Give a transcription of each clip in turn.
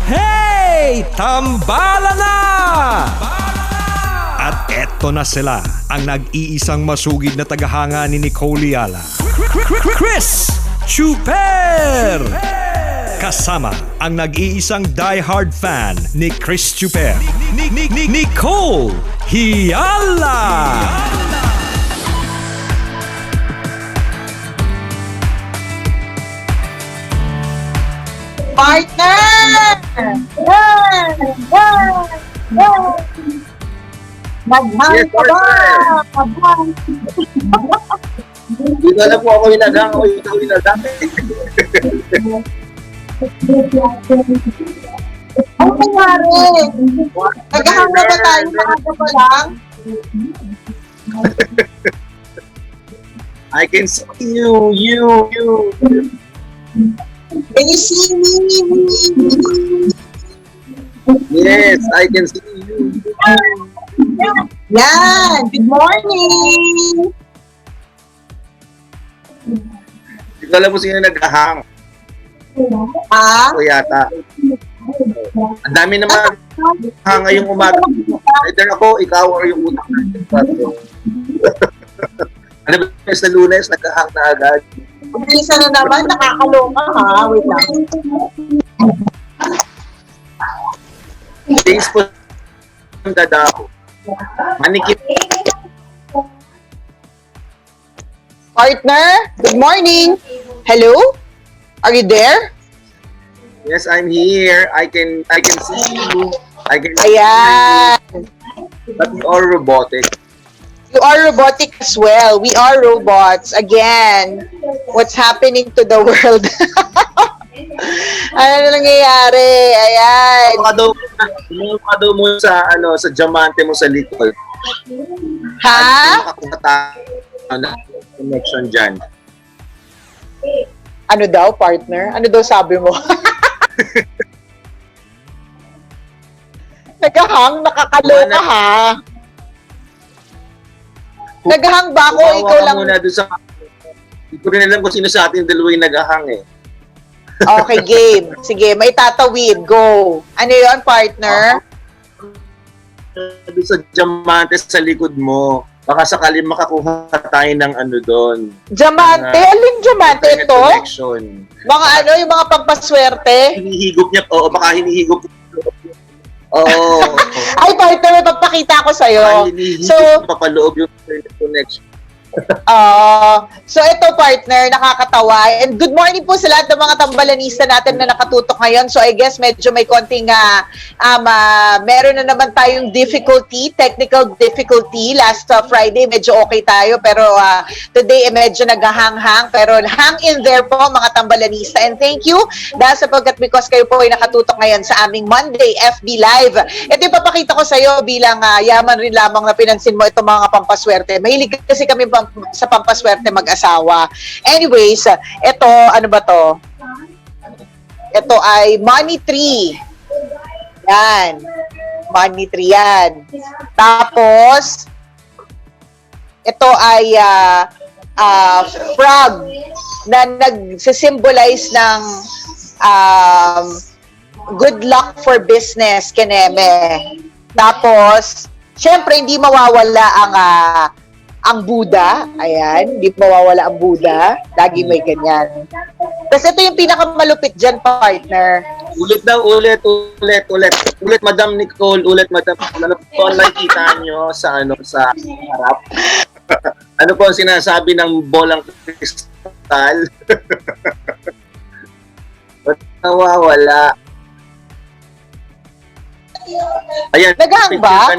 Hey! Tambala na! At eto na sila, ang nag-iisang masugid na tagahanga ni Nicole Yala. Chris Chuper! Kasama ang nag-iisang die-hard fan ni Chris Chuper, Nicole Yala! Partner! Naghang ka ba? Hindi ko alam po ako inagang o ikaw inagang. Ano nangyari? Naghang na ba tayo? Maaga pa lang? I can see you. Can you see me? Yes, I can see you. Yan! Good morning! Hindi ko alam po sino naghahang. Ah? Ako yata. Ang dami naman hanga yung umaga. Either ako, ikaw, or yung utak natin. Ano ba sa Lunes, naghahang na agad. Isa na naman, nakakaloka ha. Wait lang. Thanks po ang dada ko. Manikip. Partner, good morning. Hello? Are you there? Yes, I'm here. I can see you. I can Ayan. see you. But you are robotic. You are robotic as well. We are robots. Again, what's happening to the world? Ano na nangyayari? Ayan. Ano ka daw mo sa sa diamante mo sa likod? Ha? Ano connection diyan? Ano daw, partner? Ano daw sabi mo? Naghahang, nakakaloka ha. Naghahang ba ako? Ikaw lang. Muna doon sa... Hindi ko rin alam kung sino sa ating dalawa yung naghahang eh. Okay, game. Sige, may tatawid. Go. Ano yun, partner? Doon sa diamante sa likod mo. Baka sakali makakuha tayo ng doon. Diamante? Alin diamante ito? Connection. Mga yung mga pampaswerte? Hinihigop niya. Oo, baka hinihigop. Oo. Ay, partner, may papakita ko sa'yo. Hinihigop So, papaloob yung connection. So ito partner, nakakatawa. And good morning po sa lahat ng mga tambalanista natin na nakatutok ngayon. So I guess medyo may konting meron na naman tayong technical difficulty. Last Friday medyo okay tayo, pero today medyo naghahang-hang. Pero hang in there po mga tambalanista. And thank you dahil sapagkat because kayo po ay nakatutok ngayon sa aming Monday FB Live. Ito yung papakita ko sa iyo bilang yaman rin lamang na pinansin mo itong mga pampaswerte. Mahilig kasi kami sa pampaswerte mag-asawa. Anyways, ito, ano ba to? Ito ay money tree. Yan. Money tree yan. Tapos, ito ay frog na nag-symbolize ng good luck for business, kineme. Tapos, syempre, hindi mawawala ang Buddha, ayan, hindi mawawala ang Buddha, lagi may ganyan. Kasi ito yung pinakamalupit dyan, partner. Ulit, Madam Nicole, Madam. Ano po ang nakikita nyo sa harap? Ano po ang sinasabi ng bolang kristal? Ba't nawawala? Ayan, Naghahang ba?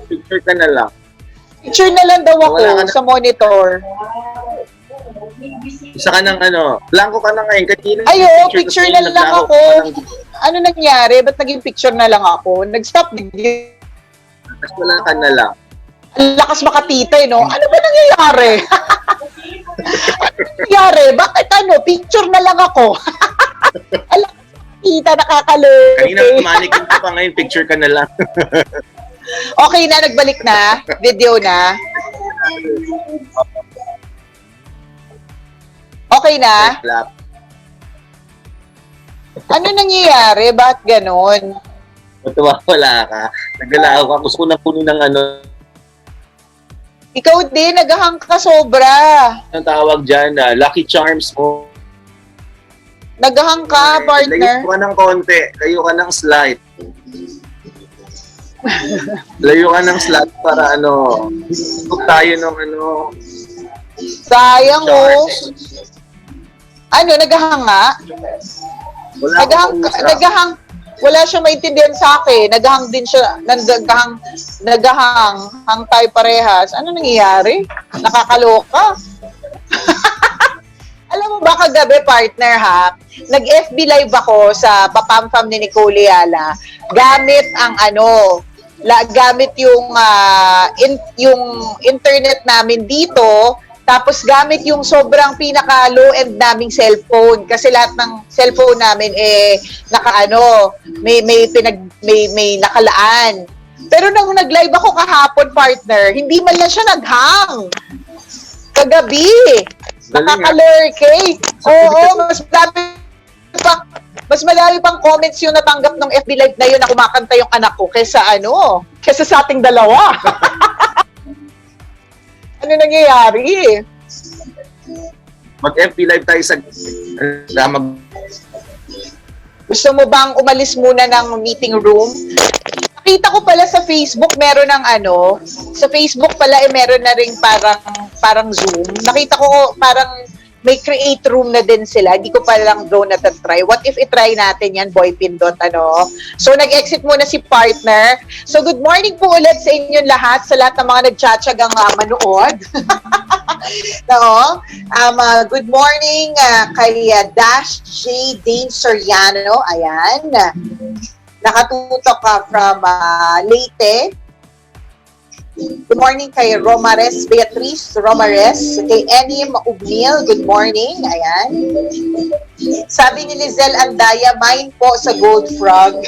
Picture ka na lang. Picture na lang daw ako sa monitor. Isa ka ng blanco ka na ngayon. Picture na lang ako. Ano nangyari? Ba't naging picture na lang ako? Nag-stop video. Tapos wala ka na lang. Ang lakas makatita, no? Ano ba nangyayari? Ano nangyayari? Bakit picture na lang ako? Ang lakas makatita, nakakaloka. Kanina manikin ka pa ngayon, picture ka na lang. Okay na, nagbalik na? Video na? Okay na? Ano nangyayari? Bakit ganon? Wala ka. Naglalako ka. Gusto ko na puno ng ano. Ikaw din, naghahang ka sobra. Ang tawag dyan, Lucky Charms mo. Naghahang ka, partner. Layo ka ng konti. Layo ka ng slide. Layo ka ng slide para ano. Huwag tayo ng ano. Sayang oh. Charms. Ano, naghahang nga? Wala Naghahang. Wala siya maintindihan sa akin. Naghahang din siya. Naghahang. Hang tayo parehas. Ano nangyayari? Nakakaloka. Alam mo ba kagabi, partner ha? Nag-FB live ako sa Papamfam ni Nicole Yala. Gamit ang gamit yung internet namin dito. Tapos gamit yung sobrang pinaka low end naming cellphone kasi lahat ng cellphone namin may nakalaan. Pero nung nag-live ako kahapon, partner, hindi man lang siya naghang. Kagabi. Nakaka-lurky. Oo, mas marami pang comments yung natanggap ng FB live na yun na kumakanta yung anak ko kesa sa ating dalawa. Ano nangyayari? Mag-FB live tayo sa Gusto mo bang umalis muna ng meeting room? Nakita ko pala sa Facebook meron ng sa Facebook pala meron na ring parang Zoom. Nakita ko parang may create room na din sila. Hindi ko pa lang daw natatry. What if itry natin yan, Boy Pindot, So, nag-exit muna si partner. So, good morning po ulit sa inyong lahat, sa lahat ng mga nagtsatsagang manood. Good morning kay Dash J. Dane Soriano. Ayan. Nakatutok from Leyte. Good morning kay Beatrice Romares, kay Enim Ubnil, good morning, ayan. Sabi ni Lizelle Andaya, mine po sa Gold Frog.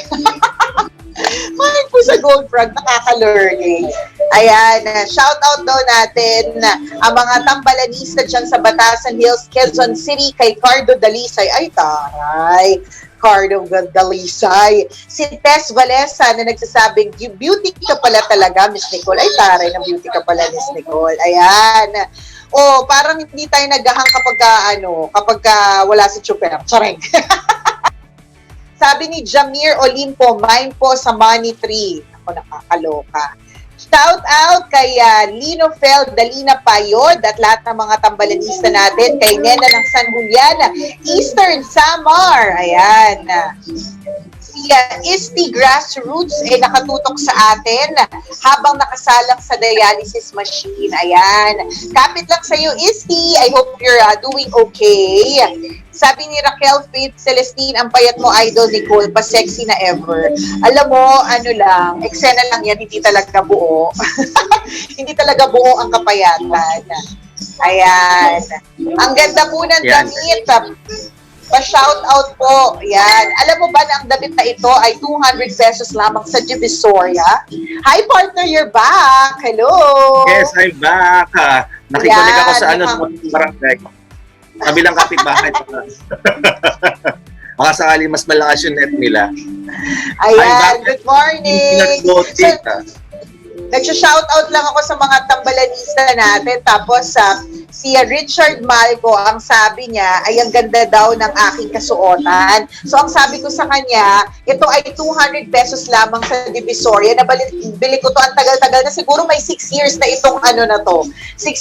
Mine po sa Gold Frog, nakaka-learning. Ayan, shout out daw natin ang mga tambalanista dyan sa Batasan Hills, Quezon City, kay Cardo Dalisay. Ay, taray. Cardo Dalisay. Si Tess Valesa na nagsasabing, beauty ka pala talaga, Miss Nicole. Ay, taray ng beauty ka pala, Miss Nicole. Ayan. Parang hindi tayo naghahang kapag wala si Chuper. Charing. Sabi ni Jamir Olimpo, mine po sa Money Tree. Ako, nakakaloka. Shout out kay Lino Fel, Dalina Payod at lahat ng mga tambalanista natin, kay Nena ng San Julian, Eastern Samar. Ayan. Si Isti Grassroots nakatutok sa atin habang nakasalang sa dialysis machine. Ayan. Kapit lang sa iyo, Isti. I hope you're doing okay. Sabi ni Raquel Faith Celestine, ang payat mo, idol Nicole, pa sexy na ever. Alam mo, eksena lang yan, hindi talaga buo. Hindi talaga buo ang kapayatan. Ayan. Ang ganda po ng damit. Pa-shout out po. Yan. Alam mo ba na ang damit na ito ay 200 pesos lamang sa Divisoria? Hi partner, you're back. Hello. Yes, I'm back. Nakikinig ako sa barangay. Kabilang kapitbahay. Baka sakali mas malakas yung net nila. Ayan, good morning. Nagsha-shoutout lang ako sa mga tambalanista natin. Tapos si Richard Malco, ang sabi niya ay ang ganda daw ng aking kasuotan. So ang sabi ko sa kanya, ito ay 200 pesos lamang sa Divisoria. Bili ko to ang tagal-tagal na, siguro may 6 years na itong 6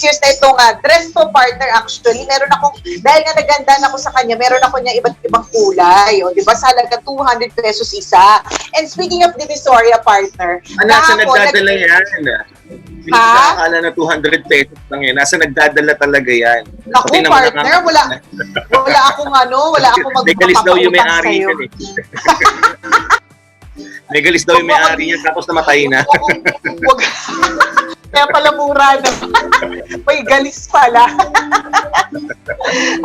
years na itong dress to partner actually. Meron akong, dahil nga naganda ako sa kanya, meron ako niya iba't ibang kulay. Di ba? Sa halaga 200 pesos isa. And speaking of Divisoria partner, nasa nagdadala yan? Hindi ko nakakala na 200 pesos lang yan. Nasa nagdadala talaga yan. Naku, partner, wala akong Legalis daw yung may-ari yan Legalis daw yung may-ari yan, tapos namatay na. Kaya pala mura na. May galis pala.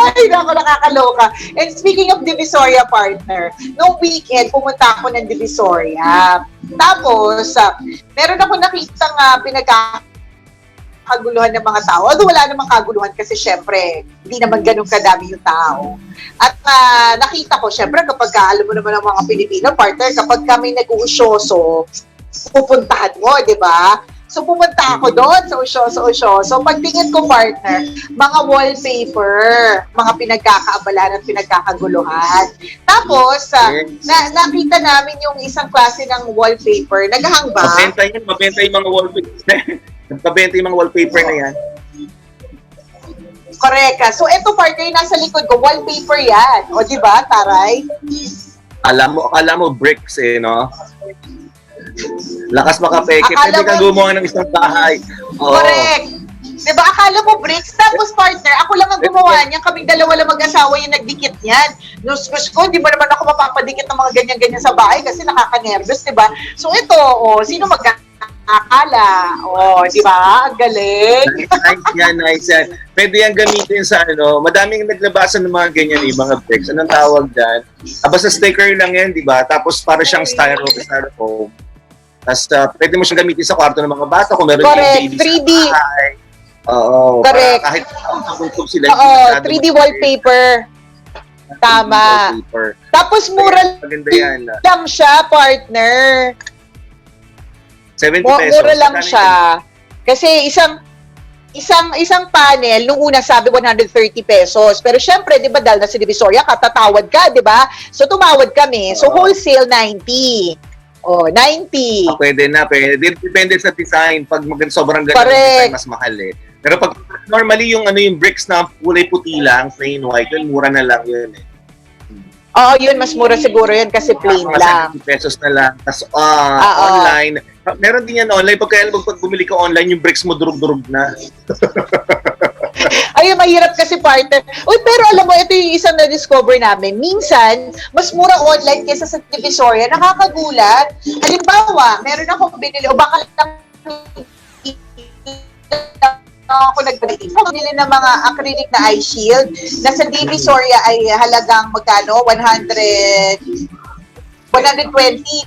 Ay, naku, nakakaloka. And speaking of Divisoria partner, nung weekend, pumunta ako ng Divisoria. Tapos, meron ako nakitang kaguluhan ng mga tao. Although wala namang kaguluhan kasi syempre, hindi naman ganun kadami yung tao. At nakita ko, syempre kapag alam mo naman ang mga Pilipino, partner, kapag kami nag-uusyoso, pupuntahan mo, di ba? So pumunta ako doon sa Usyoso. Pagtingin ko, partner, mga wallpaper, mga pinagkakaabalahan at pinagkakaguluhan. Tapos, nakita namin yung isang klase ng wallpaper, naghahang ba? Mabenta yung mga wallpaper. Mabenta yung mga wallpaper na yan. Correct. So ito, partner, nasa likod ko, wallpaper yan. O di ba, Taray? Akala mo bricks no? Lakas makapeke. Pwede kang gumawa ng isang bahay. Oo. Correct. Diba, akala mo bricks? Tapos partner, ako lang ang gumawa niyan. Kaming dalawa lang mag-asawa yung nagdikit niyan. Nus ko, di ba naman ako mapapadikit ng mga ganyan-ganyan sa bahay kasi nakaka-nervous, diba? So ito, sino mag-akala? Di ba? Ang galing. Nice yan. Pwede yan gamitin sa madaming naglabasan ng mga ganyan mga bricks. Anong tawag dyan? Basta sticker lang yan, di ba? Tapos para siyang styrofoam. Tapos pwede mo siyang gamitin sa kwarto ng mga bata kung meron Correct, yung 3D. Oo. Correct. Kahit sila. Oo, 3D wallpaper. Tama. Wallpaper. Tapos mura Maganda yan. lang siya, partner. 70 pesos. Mura lang siya. Kasi isang panel, nung una sabi 130 pesos. Pero syempre, di ba, dahil na si Divisoria, katatawad ka, di ba? So tumawad kami. So wholesale 90. 90. Pwede na, pwede. Depende sa design. Pag sobrang ganda ng design, mas mahal Pero pag normally yung yung bricks na kulay puti lang, plain white, yun mura na lang yun Oo, yun, mas mura siguro yun kasi plain lang. 70 pesos na lang. Tapos online, meron din yan online. Pag bumili ka online, yung bricks mo durug-durug na. Ayun, mahirap kasi partner. Uy, pero alam mo, ito yung isang na-discover namin. Minsan, mas mura online kaysa sa Divisoria. Nakakagulat. Halimbawa, meron akong binili, o baka lang ako nagbili ng mga acrylic na eye shield na sa Divisoria ay halagang magkano? 120.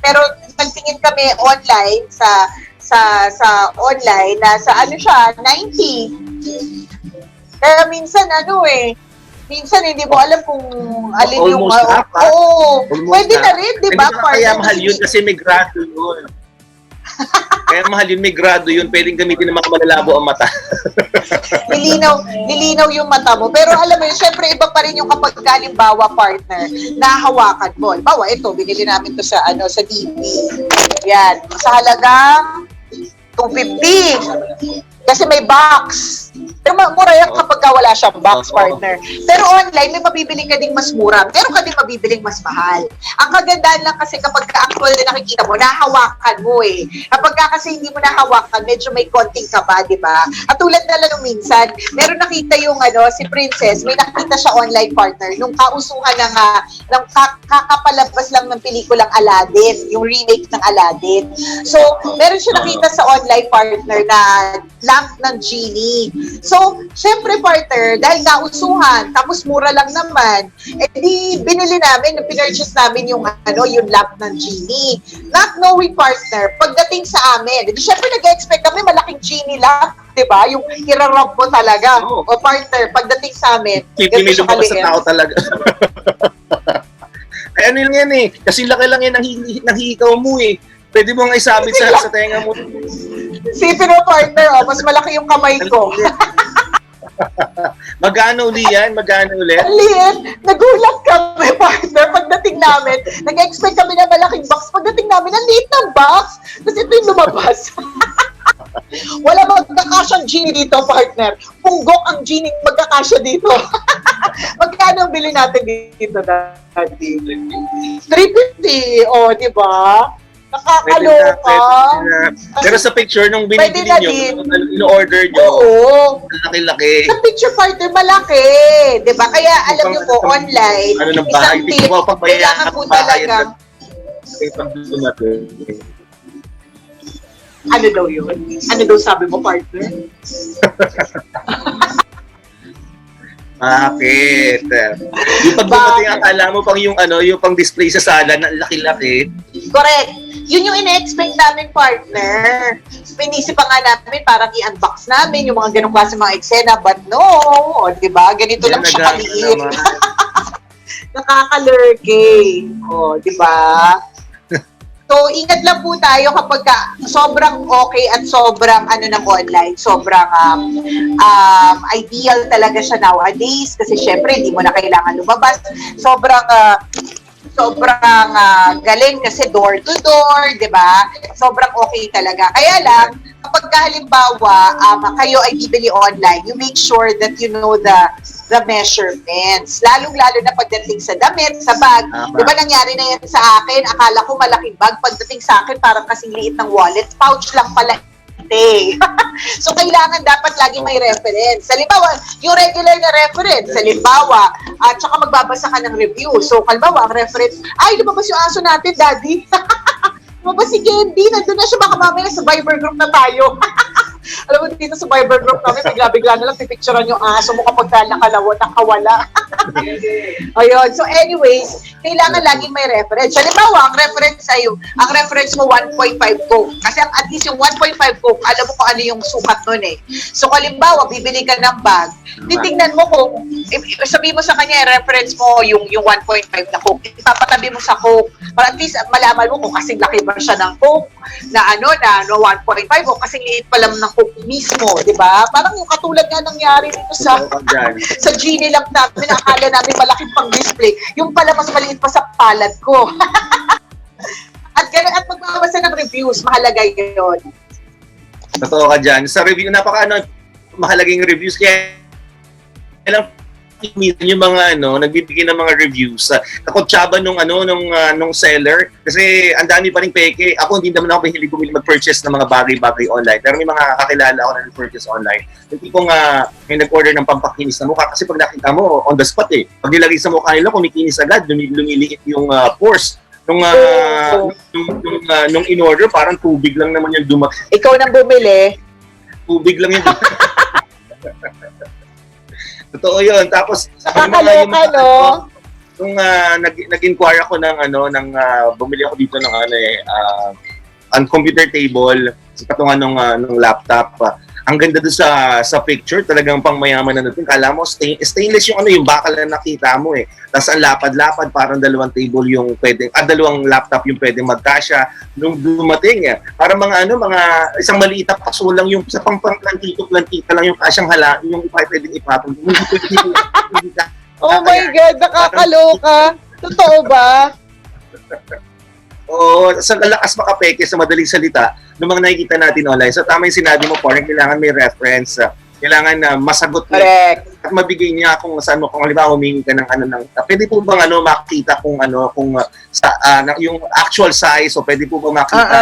Pero nagtingin kami online sa online na sa siya, 90. Kaya minsan minsan hindi mo alam kung alin yung pwede na rin, di ba? Kaya mahal yun kasi may grado yun. Kaya mahal yun, may grado yun. Pwedeng gamitin ng mga malalabo ang mata. Nilinaw yung mata mo. Pero alam mo yun, syempre iba pa rin yung kapag halimbawa, partner, nahawakan mo. Bawa, ito, binili namin to sa DB. Yan. Sa halagang 250. Kasi may box. Pero mura yan kapag wala siyang box, partner. Pero online, may mabibili ka ding mas mura. Meron ka ding mabibiling mas mahal. Ang kagandahan lang kasi kapag actual na nakikita mo, nahawakan mo Kapag kasi hindi mo nahawakan, medyo may konting kaba, di ba? At tulad na lang minsan, meron nakita yung si Princess, may nakita siya online, partner, nung kausuhan ng kakapalabas lang ng pelikulang Aladdin, yung remake ng Aladdin. So, meron siya nakita sa online, partner, na lamp ng genie. So, syempre, partner, dahil nausuhan, tapos mura lang naman, di binili namin, pinurchase namin yung lamp ng genie. Not knowing, partner, pagdating sa amin, syempre nag-expect kami malaking genie lamp, di ba? Yung irarab mo talaga. O partner, pagdating sa amin, Pipimili mo sa tao talaga. Ay, lang yan kasi laki lang yan ng hikaw mo Pwede mo nga isabit sa tenga mo. Sipin mo, partner, mas malaki yung kamay ko. Magkano uli yan? Magkano ulit? Liit. Nagulat kami, partner. Pagdating namin, nag-expect kami na malaking box. Pagdating namin, ang liit ng box. Tapos ito yung lumabas. Wala magkakasyang genie dito, partner. Punggok ang genie magkakasya dito. Magkano ang bili natin dito, Daddy? 350. Di ba? Nakakaloka. Pero sa picture nung binibili nyo, in-order nyo, laki-laki. Sa picture, partner, malaki. Diba? Kaya alam nyo po, online, isang tip, kailangan po talaga. Ano daw yun? Ano daw sabi mo, partner? Bakit? Yung pag dumating, akala mo pang yung pang display sa sala na laki-laki. Correct. Yun yung ina-expect namin, partner. Pinisip pa nga namin, parang i-unbox namin yung mga ganong klase mga eksena, but no, o, diba? Ganito lang siya kaliit. Nakakalurking. O, diba? So, ingat lang po tayo kapag sobrang okay at sobrang ng online. Sobrang ideal talaga siya nowadays kasi syempre hindi mo na kailangan lumabas. Sobrang galing kasi door to door, 'di ba? Sobrang okay talaga. Kaya lang kapag halimbawa kayo ay bibili online, you make sure that you know the measurements. Lalong-lalo na pagdating sa damit, sa bag. Di ba nangyari na yan sa akin? Akala ko malaking bag. Pagdating sa akin, parang kasing liit ng wallet. Pouch lang pala. So, kailangan dapat lagi may reference. Halimbawa, yung regular na reference. Halimbawa, at saka magbabasa ka ng review. So, halimbawa, ang reference, ay, lumabas yung aso natin, daddy. Lumabas si Candy. Nandun na siya. Baka mamaya sa Viber group na tayo. Alam mo, dito sa Viber group namin, bigla-bigla na lang pipicturean yung aso mo kapag nakawala. Ayun. So anyways, kailangan laging may reference. Halimbawa, ang reference mo 1.5 Coke. Kasi at least yung 1.5 Coke, alam mo kung ano yung sukat nun eh. So halimbawa, bibili ka ng bag, titignan mo kung, sabihin mo sa kanya, reference mo yung 1.5 na Coke. Ipapatabi mo sa Coke. Para at least malaman mo kung kasing laki ba siya ng Coke na 1.5 o kasing liit pa lang ng Coke mismo, di ba? Parang yung katulad nga nangyari dito sa Genie lang namin, akala namin malaking pang display. Yung pala mas maliit pa sa palad ko. At magbabasa ng reviews, mahalaga yun. Totoo ka dyan. Sa review, mahalaging reviews. Kaya lang yung mga nagbibigay ng mga reviews. Kakutsaba nung seller kasi ang dami pa ring peke. Ako hindi naman ako mahilig mag-purchase ng mga bagay-bagay online. Pero may mga kakilala ako na nag-purchase online. Yung tipong may nag-order ng pampakinis na mukha kasi pag nakita mo on the spot pag nilagay sa mukha nila kumikinis agad, lumiliit yung pores. Nung in-order parang tubig lang naman yung Ikaw nang bumili. Tubig lang yung Totoo yun. Tapos, nakakaloka, no? Nung nag-inquire ako bumili ako dito ng ang computer table sa patungan ng laptop. Ang ganda doon sa picture, talagang pangmayaman na natin. Kala mo, stainless yung bakal na nakita mo eh. Tapos ang lapad-lapad, parang dalawang table yung pwedeng, dalawang laptop yung pwedeng magkasya. Nung dumating parang mga isang maliit na paso lang yung sa plantita lang yung kasyang yung pwedeng ipatong. Oh my God, nakakaloka. Totoo ba? Oo, sa lakas makapeke sa madaling salita ng mga nakikita natin online. So tama yung sinabi mo, parang kailangan may reference. Kailangan na masagot mo. Correct. At mabigay niya kung saan mo, kung halimbawa humingi ka ng pwede po bang makita kung yung actual size o pwede po bang makita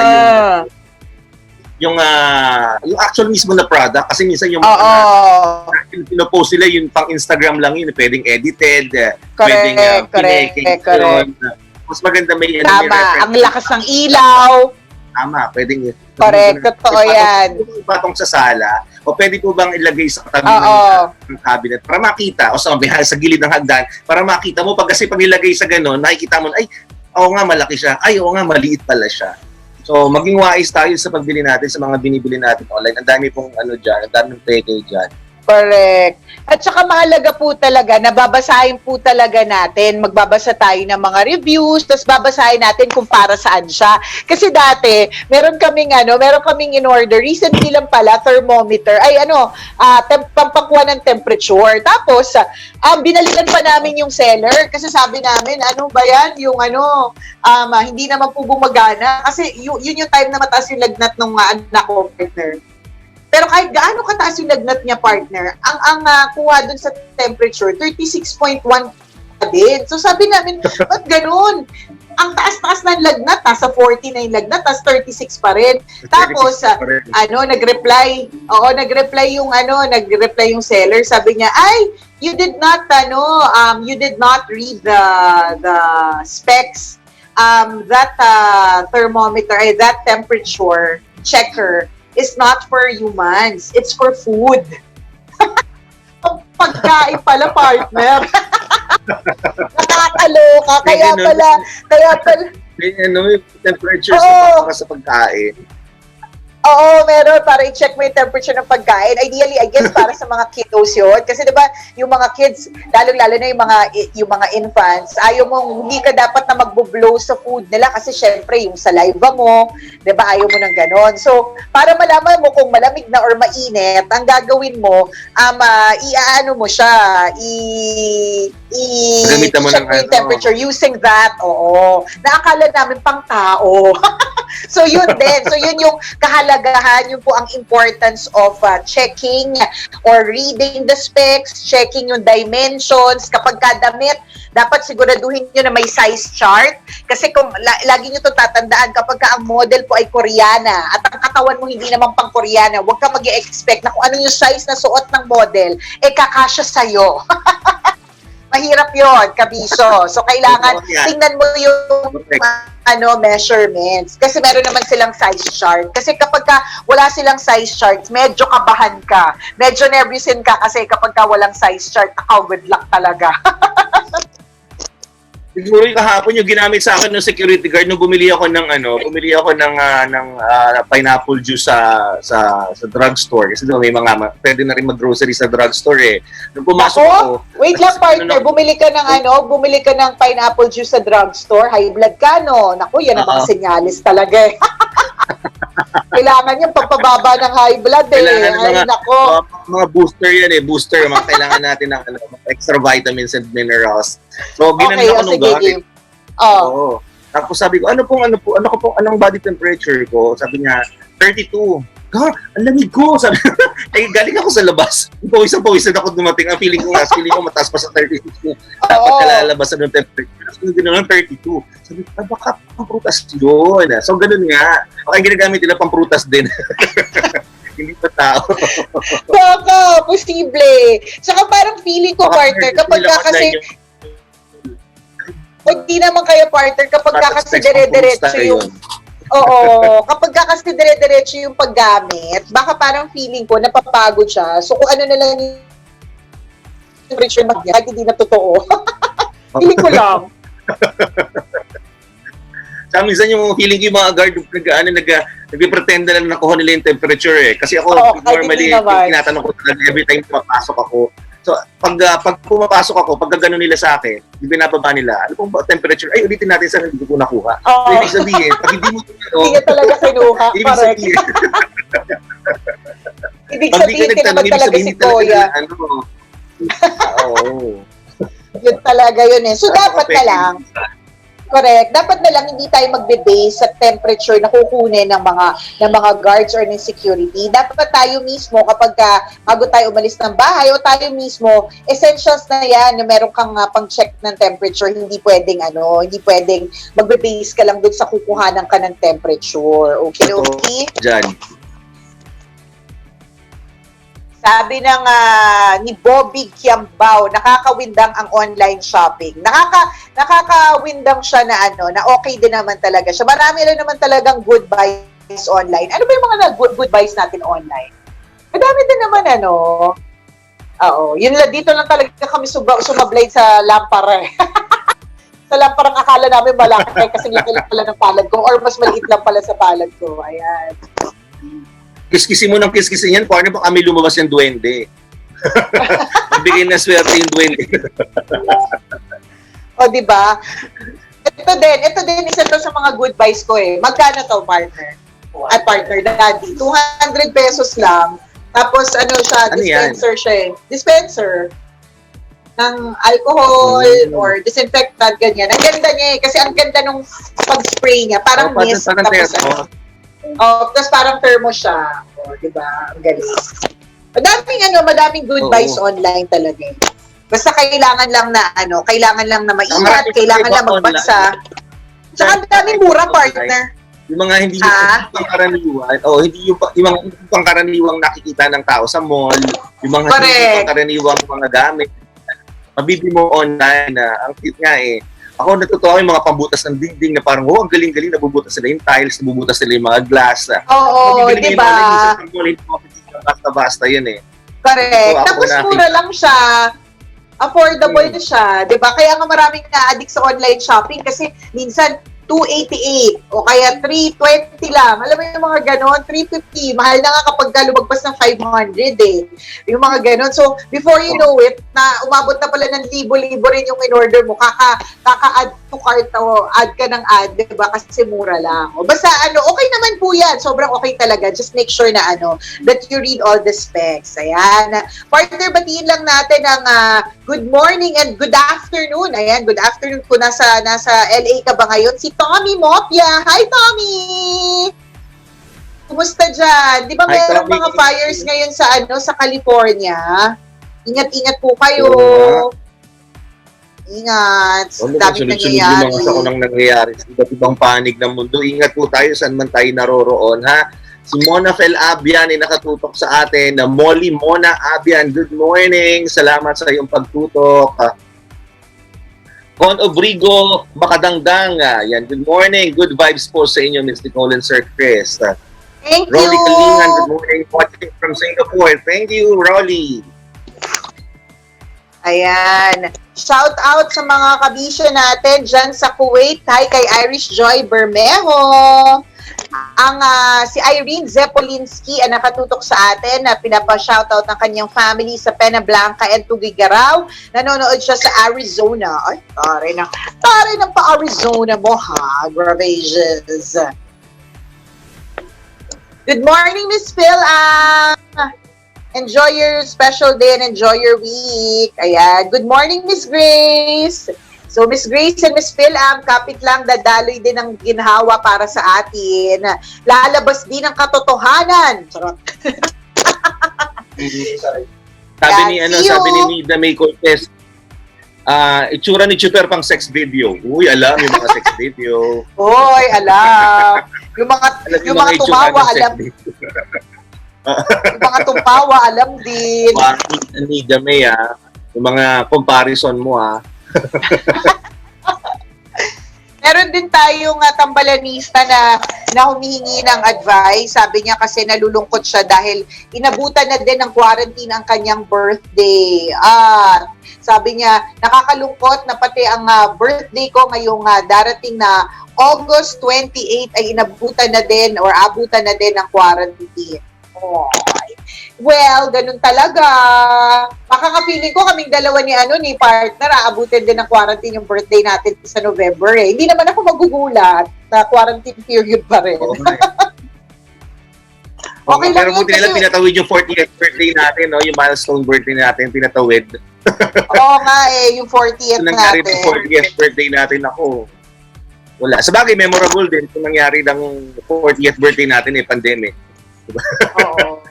yung actual mismo na product kasi minsan yung pinopost nila yung pang Instagram lang yun, pwedeng edited, pwedeng correct. Mas maganda may reference. Ang lakas ng ilaw. Tama, pwedeng correct, totoo yan. Patong sa sala, o pwede po bang ilagay sa tabi ng cabinet para makita, o sa gilid ng hagdan, para makita mo, kasi pag nilagay sa gano'n, nakikita mo, ay, oo nga, malaki siya, ay, oo nga, maliit pala siya. So, maging wise tayo sa pagbili natin, sa mga binibili natin online. Ang dami pong dyan, ang daming peke dyan. Correct. At saka mahalaga po talaga, nababasahin po talaga natin, magbabasa tayo ng mga reviews, tapos babasahin natin kung para saan siya. Kasi dati, meron kaming in-order, recently lang pala, thermometer, pampakuha ng temperature. Tapos, binalikan pa namin yung seller, kasi sabi namin, ano ba yan? Yung hindi naman po gumagana, kasi yun yung time na mataas yung lagnat ng anak ko, partner. Pero kahit gaano kataas yung lagnat niya, partner, ang kuha dun sa temperature, 36.1 din. So sabi namin, ba't ganun? Ang taas-taas ng lagnat, nasa 40 na yung lagnat, tas 36 pa rin. Tapos, nag-reply yung seller, sabi niya, ay, you did not read the specs. That thermometer, that temperature checker is not for humans. It's for food. Pagkain pala, partner. Nakakaloka. Kaya pala, may temperature Oo. sa pagkain. Oo, meron para i-check mo yung temperature ng pagkain. Ideally, I guess para sa mga kiddos yun. Kasi 'di ba, yung mga kids, lalo-lalo na yung mga infants, ayaw mo, hindi ka dapat na magbo-blow sa food nila kasi syempre yung saliva mo, 'di ba, ayaw mo ng ganon. So, para malaman mo kung malamig na or mainit, ang gagawin mo, iaano mo siya, Gamitan mo check ng mo yung temperature using that. Oo. Naakala namin pang tao. So yun din. So yun yung kahalagahan, yun po ang importance of checking or reading the specs, checking yung dimensions. Kapag kadamit, dapat siguraduhin nyo na may size chart. Kasi kung lagi nyo ito tatandaan, kapag ka ang model po ay Koreana at ang katawan mo hindi naman pang Koreana, huwag ka mag-i-expect na kung ano yung size na suot ng model, kakasya sa'yo. Mahirap yon, kabiso. So, kailangan tingnan mo yung measurements. Kasi meron naman silang size chart. Kasi kapag wala silang size chart, medyo kabahan ka. Medyo nervousin ka kasi kapag walang size chart, good luck talaga. Siguro yung kahapon yung ginamit sa akin ng security guard nung bumili ako ng pineapple juice sa drugstore kasi doon may mga pwede na rin mag-grocery sa drugstore eh. Nung pumasok ako, wait lang partner, bumili ka ng pineapple juice sa drugstore, high blood ka no. Naku, yan ang mga senyalis talaga eh. Kailangan yung pagpababa ng high blood eh. Ay, nako. Mga booster yan eh. Booster. Mga kailangan natin ng extra vitamins and minerals. So, ginamit ako nung gamit. Oo. Tapos sabi ko, anong body temperature ko? Sabi niya, 32. God, ang lamig ko. Sabi ko, galing ako sa labas. Pawis na ako dumating. Ang feeling ko mataas pa sa 36 ko. Dapat kalalabasan ng temperature. Tapos gano'n 32. Sabi ko, baka pang prutas yun. So, ganun nga. Baka ginagamit nila pang prutas din. Hindi pa tao. Baka, posible. Saka parang feeling ko, partner, kapag kasi... Hindi naman kayo, partner, kapag kasi dire-diretso yung... Oo, kapag kasi dire-diretso yung paggamit, baka parang feeling ko, napapagod siya. So, kung ano na lang yung temperature mag-niya, kahit hindi na totoo. Feeling ko lang. Sa minsan yung feeling ko yung mga guard nag-pretend na lang nakuha nila yung temperature eh. Kasi ako, normally, tinatanong ko talaga every time papasok ako. So, pag pumapasok ako, pag gano'n nila sa akin, binababa nila, ano pong temperature? Ay, ulitin natin sa hindi ko nakuha. So, ibig sabihin, pag hindi mo hindi ka talaga kinuha. ibig sabihin, ibig sabihin, ka naman talaga si Koya. Oo. Yun talaga yun eh. So, dapat na lang, correct. Dapat na lang hindi tayo magbe-base sa temperature na kukunin ng mga guards or ng security. Dapat tayo mismo kapag bago tayo umalis ng bahay o tayo mismo, essentials na yan na meron kang pang-check ng temperature. Hindi pwedeng magbe-base ka lang dun sa kukuhanan ka ng temperature. Okay? Diyan. Sabi ng ni Bobby Kiambao, nakakawindang ang online shopping. Nakakawindang siya na na okay din naman talaga siya. Marami rin naman talagang good buys online. Ano ba yung mga good buys natin online? Madami din naman Oo, yun lang, dito lang talaga kami sumablay sa lampara. Sa lamparang akala namin malaki kasi laki lang pala ng palad ko or mas maliit lang pala sa palad ko. Ayan. Kiskisin mo ng kiskisin yan, paano ba kami lumabas yung duwende? Magbigay na swerte yung duwende. O, diba? Ito din, isa to sa mga good buys ko eh. Magkano to, partner? At partner, daddy. 200 pesos lang. Tapos, siya, dispenser siya eh. Dispenser ng alcohol or disinfectant, ganyan. Ang ganda niya eh. Kasi ang ganda nung pag-spray niya. Parang mist. Tapos parang thermo siya. Diba? Ang galing. Madaming good buys online talaga. Basta kailangan lang na maingat, kailangan lang magbansa. Tsaka ang daming mura, partner. Yung mga hindi pangkaraniwan, hindi yung mga pangkaraniwang nakikita ng tao sa mall, yung mga hindi pangkaraniwang mga gamit, mabibili mo online na ang cute nga eh. Ako natutuwa yung mga pambutas ng dingding na parang, ang galing-galing, nabubutas sila yung tiles, nabubutas sila yung mga glass. Oo, diba? Basta-basta yun eh. Correct. Tapos mura lang siya. Affordable siya. Diba? Kaya nga maraming na-addict sa online shopping kasi minsan, 288 o kaya 320 lang. Alam mo yung mga ganon, 350. Mahal na nga kapag lumagpas ng 500 eh. Yung mga ganon. So, before you know it, na umabot na pala ng libo-libo rin yung in-order mo, kaka-add to cart o add ka ng add, diba? Kasi mura lang. O basta okay naman po yan. Sobrang okay talaga. Just make sure na that you read all the specs. Ayan. Partner, batiin lang natin ang good morning and good afternoon. Ayan, good afternoon po. Nasa LA ka ba ngayon? Si Tommy Mopia. Hi, Tommy! Kumusta dyan? Di ba mayroong mga fires ngayon sa California? Ingat-ingat po kayo. Ingat. Daming nangyayari. Sunod-sunod ako nang nangyayari sa iba't ibang panig ng mundo. Ingat po tayo saan man tayo naroroon, ha? Si Mona Fel Abian ay nakatutok sa atin na Molly Mona Abian. Good morning. Salamat sa iyong pagtutok. Con Obrigo Makadangdang. Yan. Good morning. Good vibes po sa inyo, Ms. Nicole and Sir Chris. Thank Rolly you. Kalingan. Good morning. Watching from Singapore. Thank you, Rolly. Ayan. Shout out sa mga kabisyo natin dyan sa Kuwait. Hi kay Irish Joy Bermejo. Si Irene Zepolinski ang nakatutok sa atin na pinapa-shoutout ng kanyang family sa Pena Blanca and Tugigaraw. Nanonood siya sa Arizona. Ay, tari ng pa-Arizona mo ha, Gravages. Good morning, Miss Phil. Enjoy your special day and enjoy your week. Ayan. Good morning, Miss Grace. So, Miss Grace and Miss Phil, kapit lang, dadaloy din ang ginhawa para sa atin. Lalabas din ang katotohanan. Charot. Sabi ni Nida May Cortez, itsura ni Chuper pang sex video. Uy, alam yung mga sex video. Uy, alam. Yung mga tumawa, alam. Yung mga tumpawa, alam din. Nida May, yung mga comparison mo, Meron din tayong tambalanista na humihingi ng advice. Sabi niya kasi nalulungkot siya dahil inabutan na din ng quarantine ang kanyang birthday. Sabi niya, nakakalungkot na pati ang birthday ko ngayong darating na August 28 ay inabutan na din or abutan na din ng quarantine. Well, ganun talaga. Makakapiling ko kaming dalawa ni partner, aabutin din ng quarantine yung birthday natin sa November eh. Hindi naman ako magugulat na quarantine period pa rin. Okay lang pero yun buti nila pinatawid yung 40th birthday natin, no? Yung milestone birthday natin, pinatawid. Oo nga yung 40th nangyari natin. yung 40th birthday natin ako. Wala. Sa bagay, memorable din kung nangyari ng 40th birthday natin pandemic. Diba? Oo.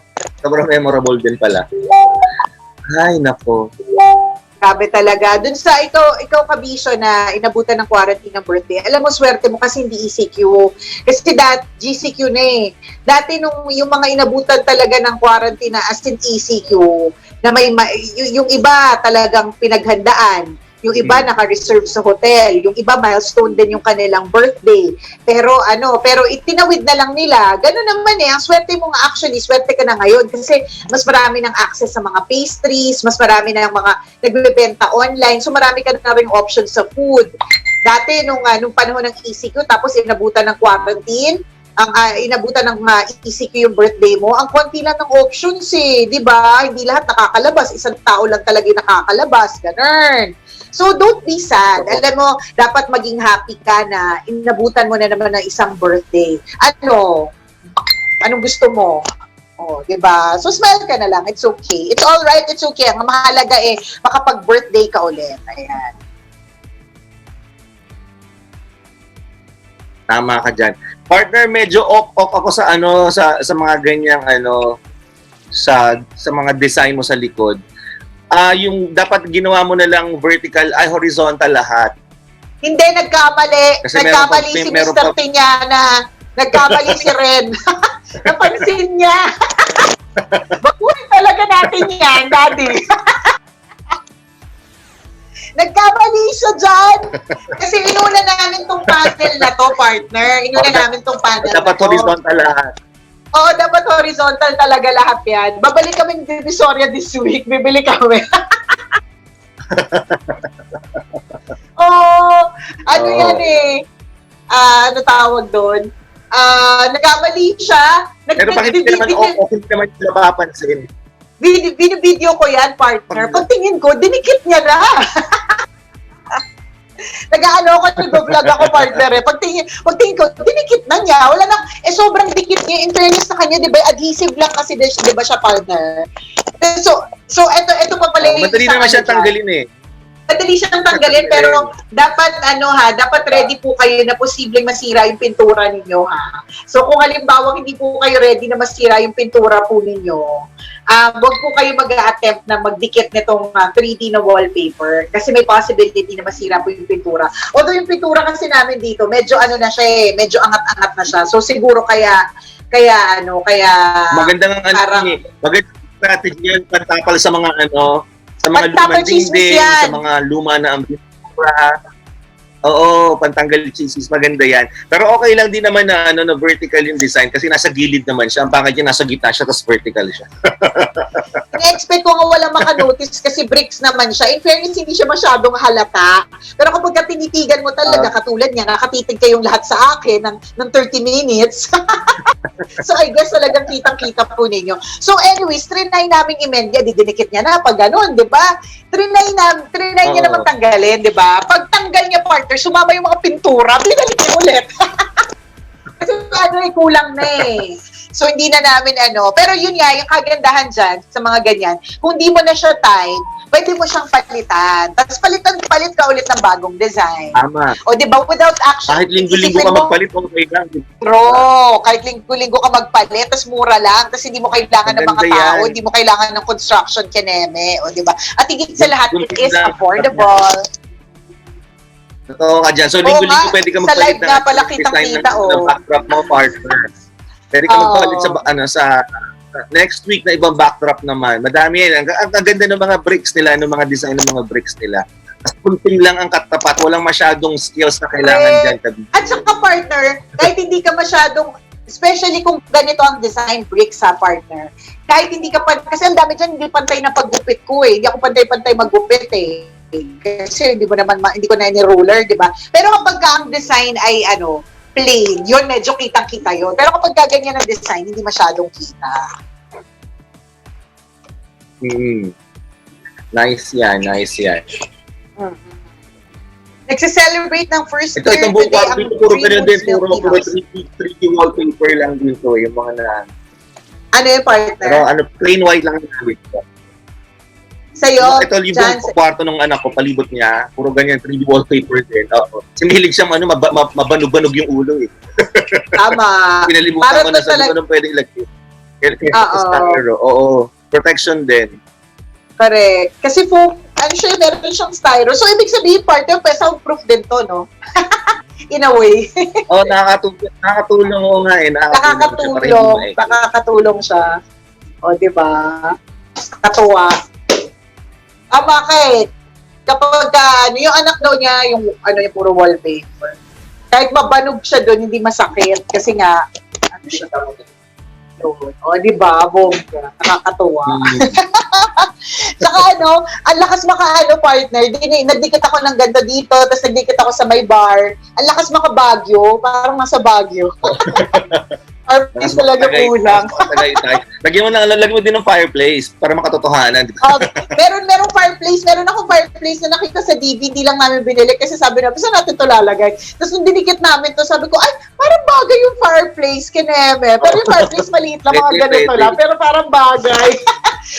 Sobrang memorable din pala. Ay, nako. Grabe talaga. Dun sa ikaw kabisyo na inabutan ng quarantine ng birthday, alam mo, swerte mo kasi hindi ECQ. Kasi GCQ na eh. Dati yung mga inabutan talaga ng quarantine na as in ECQ, na yung iba talagang pinaghandaan. Yung iba naka-reserve sa hotel, yung iba milestone din yung kanilang birthday. Pero itinawid na lang nila. Ganun naman ang swerte mo nga actually, swerte ka na ngayon kasi mas marami ng access sa mga pastries, mas marami ng mga nagbebenta online, so marami ka na ring options sa food. Dati nung panahon ng ECQ, tapos inabutan ng quarantine, inabutan ng ECQ yung birthday mo, ang konti lang ng options di ba? Hindi lahat nakakalabas, isang tao lang talaga yung nakakalabas, ganun. So, don't be sad. Alam mo, dapat maging happy ka na inabutan mo na naman ng isang birthday. Anong gusto mo? Diba? So, smile ka na lang. It's okay. It's alright. It's okay. Ang mahalaga makapag-birthday ka ulit. Ayan. Tama ka dyan. Partner, medyo off ako sa sa mga ganyang sa mga design mo sa likod. Yung dapat ginawa mo na lang vertical ay horizontal lahat. Hindi, nagkamali. Kasi nagkamali si Mr. Piñana. Nagkamali si Ren. Napansin niya. Bakuhin talaga natin yan, Daddy. Nagkamali siya dyan. Kasi inuna namin tong panel na to, partner. Inuna namin tong panel dapat na to. horizontal lahat. Oo, dapat horizontal talaga lahat yan. Babalik kami ng Divisoria this week. Bibili kami. Yan ano tawag doon? Nagkamali siya. Pero pag hindi naman okay naman yung napapansin. Video ko yan, partner. Pagtingin ko, dinikit niya na. Nag-ano ako, nag-vlog ako, partner eh. Pagtingin ko, dinikit na niya. Wala na, sobrang dikit niya. In fairness sa kanya, di ba, adhesive lang kasi, di ba siya, partner? So ito pa pala yung madali naman siya tanggalin eh. Madali siyang tanggalin, pero dapat dapat ready po kayo na posibleng masira yung pintura ninyo, ha. So kung halimbawa hindi po kayo ready na masira yung pintura po ninyo, wag po kayo mag-attempt na magdikit nitong 3D na wallpaper kasi may possibility na masira po yung pintura. Although yung pintura kasi namin dito, medyo na siya medyo angat-angat na siya. So siguro kaya magandang magandang strategy yan, pantapal sa mga sa mga pantapal lumang dingding, sa mga luma na ambitura. Oo, pantanggal chismis, maganda yan. Pero okay lang din naman na na vertical yung design kasi nasa gilid naman siya. Ang pangit niya, nasa gitna siya, tapos vertical siya. In-expect ko nga walang makanotice kasi bricks naman siya. In fairness, hindi siya masyadong halata. Pero kapag tinitigan mo talaga, katulad niya, nakatitig kayong lahat sa akin ng 30 minutes. So I guess talagang kitang-kita po ninyo. So anyways, trinay namin i-mendya, didinikit niya na pag ganun, di ba? Trinay niya naman tanggalin, di ba? Pag tanggal niya, partner, sumama yung mga pintura, binalik niya ulit. Kasi kulang na eh. So hindi na namin pero yun nga, yung kagandahan dyan sa mga ganyan, kung di mo na siya tied, pwede mo siyang palitan. Tapos palit ka ulit ng bagong design. Tama. O di ba, without action. Kahit linggo-linggo ka magpalit, okay lang. Kahit linggo-linggo ka magpalit, tapos mura lang, tapos hindi mo kailangan ng mga tao, hindi mo kailangan ng construction kineme, o di ba? At higit sa lahat, it is affordable. Totoo ka dyan. So, linggo-linggo pwede ka magpalit sa live nga pala kitang-kita, ng backdrop mo, partner. Pwede ka magpalit sa next week na ibang backdrop naman. Madami yan. Ang ganda ng mga bricks nila, ng mga design ng mga bricks nila. Tapos kunting lang ang katapat. Walang masyadong skills na kailangan dyan. At saka, partner, kahit hindi ka masyadong, especially kung ganito ang design bricks sa partner, kahit hindi ka kasi ang dami dyan, hindi pantay na paggupit ko eh. Hindi ako pantay-pantay maggupit eh. Kasi hindi ko na ni-roller, di ba? Pero kapag ang design ay plain, yun medyo kitang-kita yun. Pero kapag gaganyan ang design, hindi masyadong kita. Nice yan. Nagse-celebrate ng first year itong buong today party, ang puro ganyan din, puro 3D wallpaper lang dito, yung mga na... Ano yung partner? Pero plain white lang yung dito. Sa'yo, ito yung kwarto ng anak ko, palibot niya, puro ganyan, 3D wallpaper din. Oo. Sinihilig siya mabanog-banog yung ulo eh. Tama. Pinalimutan ko na sabi ko nung pwede ilagay. Oo. Protection din. Correct. Kasi meron siyang styro. So, ibig sabihin, partner, soundproof din to, no? In a way. Nakakatulong ko nga eh. Nakakatulong siya. O, di ba? Katuwa. Bakit? Kapag yung anak daw niya, yung puro wallpaper. Kahit mabanog siya doon, hindi masakit. Kasi nga, siya daw doon. O, di ba? Bongga. Nakakatuwa. Saka ang lakas partner. Nagdikit ako ng ganda dito, tapos nagdikit ako sa may bar. Ang lakas makabagyo, parang nasa Baguio. Fireplace talaga kulang. Lagyan mo din ng fireplace para makatotohanan. Merong fireplace. Meron akong fireplace na nakita sa DVD lang namin binili kasi sabi namin, saan natin ito lalagay? Tapos nung dinikit namin to, sabi ko, ay, parang bagay yung fireplace, kineme. Pero yung fireplace maliit lang, mga ganito lang. Pero parang bagay.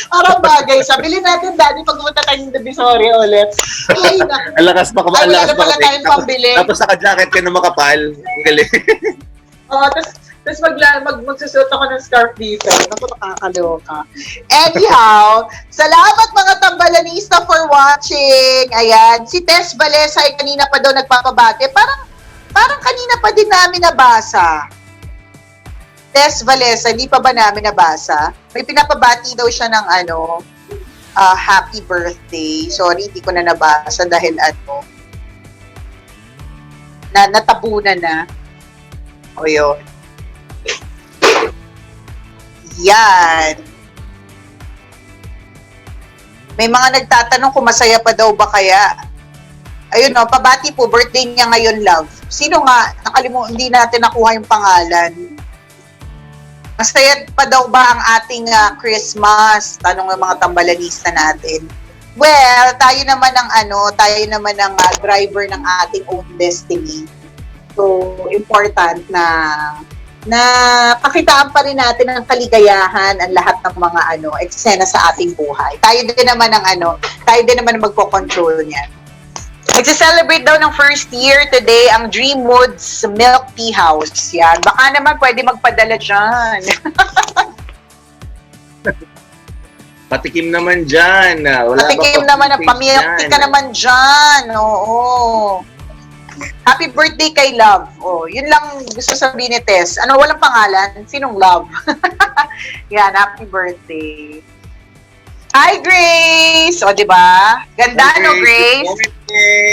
Parang bagay siya. Bilhin natin, Daddy, pag pumunta tayo ng Divisoria ulit. Ay, ang lakas pa ka. Wala na pala tayong pambili. Tapos naka-jacket ka na makapal. Ang galing. Tapos magsusuot ako ng scarf dito. Naku, nakakaloka. Anyhow, salamat mga tambalanista for watching. Ayan, si Tess Valesa ay kanina pa daw nagpapabate. Parang kanina pa din namin nabasa. Tess Valesa, hindi pa ba namin nabasa? May pinapabati daw siya ng happy birthday. Sorry, hindi ko na nabasa dahil natabunan na. O yun. Yan. May mga nagtatanong kung masaya pa daw ba kaya. Ayun pabati po, birthday niya ngayon, love. Sino nga Hindi natin nakuha yung pangalan. Masaya pa daw ba ang ating Christmas? Tanong ng mga tambalanista natin. Well, tayo naman ang driver ng ating own destiny. So, important na pakitaan pa rin natin ang kaligayahan ang lahat ng mga eksena sa ating buhay. Tayo din naman ang magko-control niyan. Nagse-celebrate daw ng first year today ang Dreamwoods Milk Tea House. Yan. Baka naman pwede magpadala dyan. Patikim naman dyan. Patikim naman, pamilk tea ka naman dyan. Oo. Happy birthday kay Love. Oh, yun lang gusto sabihin ni Tess. Walang pangalan? Sinong Love? Yan, happy birthday. Hi, Grace! O, diba? Ganda, Hi, no, Grace?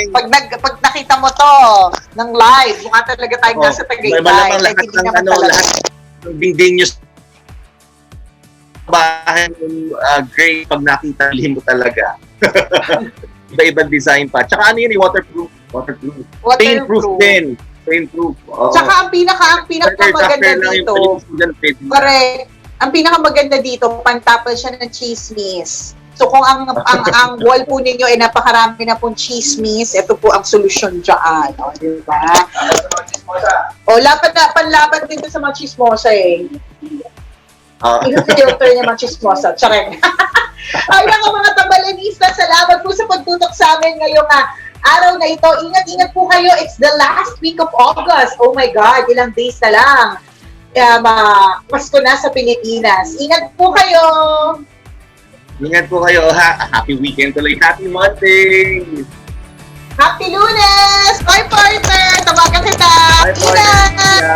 Pag nakita mo to ng live, mukha talaga tayo nasa Tagaytay. Malamang lahat ng dingding nyo bahay ng Grace pag nakita mo talaga. Iba-ibang design pa. Tsaka yun, waterproof. Paint-proof din. Paint-proof. Tsaka ang pinakamaganda dito. Correct. Ang pinakamaganda dito, pantapal siya ng chismis. So kung ang wall po ninyo ay napakarami na pong chismis, ito po ang solusyon dyan. O, diba? O, panlaban din sa mga chismosa eh. I-filter niya mga chismosa. Tsareng. Ay, mga tambalanista, salamat po sa pagtutok sa amin ngayong araw na ito. Ingat-ingat po kayo. It's the last week of August. Oh my God, ilang days na lang. Pasko na sa Pilipinas. Ingat po kayo! Ingat po kayo. Happy weekend tuloy. Happy Monday! Happy Lunes! Bye, partner! Tawagan kita! Bye, partner!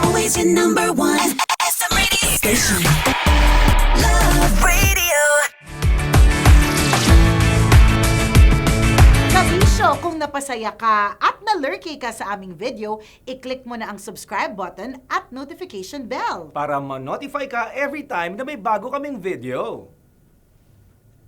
Always your number one. SM Radio Station. Love Radio. Kabisyo, kung napasaya ka at na-lurky ka sa aming video, i-click mo na ang subscribe button at notification bell. Para ma-notify ka every time na may bago kaming video.